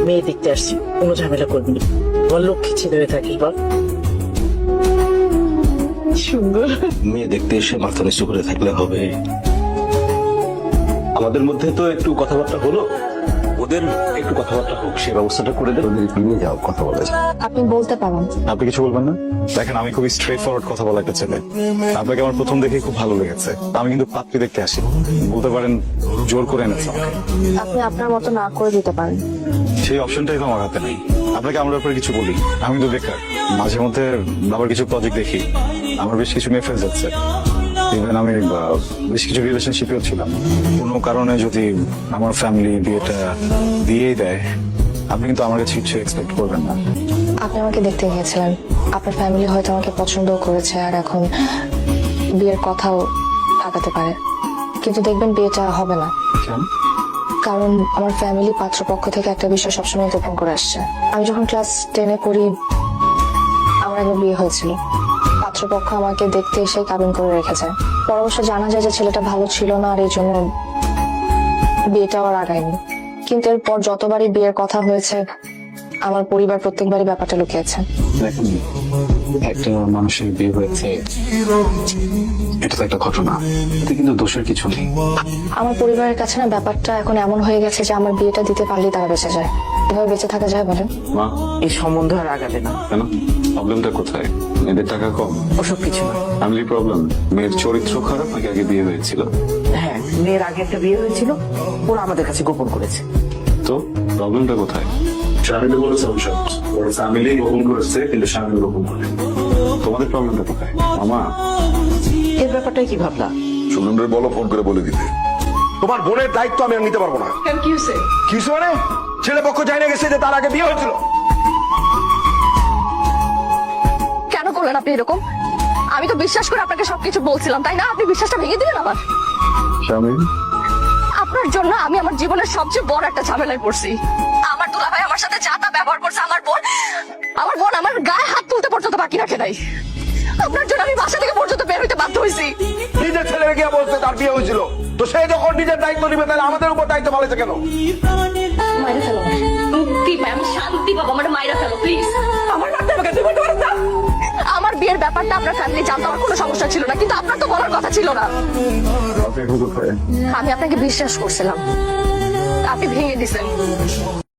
মেয়ে দেখতে আসছি, কোনো ঝামেলা করবি না। আমার লক্ষ্মী ছেলে হয়ে থাকিস বল। সুন্দর মেয়ে দেখতে এসে মাথা নিচু করে থাকলে হবে? আমাদের মধ্যে তো একটু কথাবার্তা হলো, ওদের একটু কথাবার্তা হোক, সে ব্যবস্থাটা করে দেন। ওদের নিয়ে যাও, কথা বলে যাও। আপনি বলতে পারেন। আপনি কিছু বলবেন না? দেখেন, আমি খুবই স্ট্রেট ফরওয়ার্ড কথা বলা একটা ছেলে। আপনাকে আমার প্রথম দেখেই খুব ভালো লেগেছে। আমি কিন্তু পাত্রী দেখতে আসি, বলতে পারেন জোর করে এনেছে আমাকে। আপনি আপনার মতো না করে দিতে পারেন। সেই অপশনটাই তো আমার হাতে নেই। আপনাকে আমার ব্যাপারে কিছু বলি, আমি তো বেকার। মাঝে মধ্যে বাবার কিছু প্রজেক্ট দেখি, আমার বেশ কিছু মেয়ে ফ্রেন্ডস আছে। ইভেন আমি বেশ কিছু রিলেশনশিপেও ছিলাম। কোনো কারণে যদি আমার ফ্যামিলি বিয়েটা দিয়েই দেয়, আপনি কিন্তু আমার কাছে কিছু এক্সপেক্ট করবেন না। আপনি আমাকে দেখতে গিয়েছিলেন, আপনার ফ্যামিলি হয়তো আমাকে পছন্দও করেছে, আর এখন বিয়ের কথাও আগাতে পারে, কিন্তু দেখবেন বিয়েটা হবে না। কারণ আমার ফ্যামিলি পাত্রপক্ষ থেকে একটা বিষয় সবসময় গোপন করে আসছে। আমি যখন ক্লাস 10-এ পড়ি, আমার একবার বিয়ে হয়েছিল। পাত্রপক্ষ আমাকে দেখতে এসে কাবিন করে রেখেছে। পরবর্তী জানা যায় যে ছেলেটা ভালো ছিল না, আর এই জন্য বিয়েটাও আর আগায়নি। কিন্তু এরপর যতবারই বিয়ের কথা হয়েছে, আমার পরিবার প্রত্যেকবারই ব্যাপারটা লুকিয়েছে। দেখুন, একটা মানুষের বিয়ে হয়েছে, এটা তো একটা ঘটনা, এতে কিন্তু দোষের কিছু নেই। আমার পরিবারের কাছে না ব্যাপারটা এখন এমন হয়ে গেছে যে আমার বিয়েটা দিতে পারলেই তারা বেঁচে যায়। এভাবে বেঁচে থাকা যায় বলেন? মা, এই সম্বন্ধ আর আগাবে না। কেন? প্রবলেমটা কোথায়? মেয়েদের টাকা কম? ওসব কিছু না। Family problem? মেয়ের চরিত্র খারাপ নাকি আগে বিয়ে হয়েছিল? হ্যাঁ, মেয়ের আগে একটা বিয়ে হয়েছিল, ওরা আমাদের কাছে গোপন করেছে। তো প্রবলেমটা কোথায়? ফ্যামিলি বলেছে অবশ্য, ওর ফ্যামিলি গোপন করেছে, কিন্তু স্বামী গোপন করে। তোমাদের প্রবলেমটা কোথায় মামা? এর ব্যাপারটাই কি ভাবলা? সুমনরে বলো ফোন করে বলে দিতে। তোমার বোনের দায়িত্ব আমি আর নিতে পারবো না। কেন, কি হয়েছে? কি হয়েছে মানে? ছেলে পক্ষ জানিয়ে গেছে যে তার আগে বিয়ে হয়েছিল। কেন করলেন আপনি এরকম? আমি তো বিশ্বাস করে আপনাকে সবকিছু বলছিলাম, তাই না? আপনি বিশ্বাসটা ভেঙে দিলেন আমার। স্বামী? আপনার জন্য আমি আমার জীবনের সবচেয়ে বড় একটা ঝামেলায় পড়ছি। আমার দুলাভাই আমার সাথে যা তা ব্যবহার করছে, আমার বোন আমার গায়ে হাত তুলতে পর্যন্ত বাকি রাখে নাই। আপনার জন্য আমি বাসা থেকে পর্যন্ত বের হইতে বাধ্য হয়েছি। নিজের ছেলেকে গিয়ে বলছে তার বিয়ে হয়েছিল, তো সে যখন নিজের দায়িত্ব নিবে তাহলে আমাদের উপর দায়িত্ব ফেলেছে কেন? মাইরা ফেলো, মুক্তি পাই, আমি শান্তি পাবো। আমার মাইরা ফেলো প্লিজ। আমার বাড়িতে আমাকে তুই বলতে পারিস না? আমার বিয়ের ব্যাপারটা আপনার ফ্যামিলি জানতো, আমার কোনো সমস্যা ছিল না, কিন্তু আপনার তো বলার কথা ছিল না। আপনি কোথায়? আমি আপনাকে বিশ্বাস করছিলাম, আপনি ভেঙে দিছেন।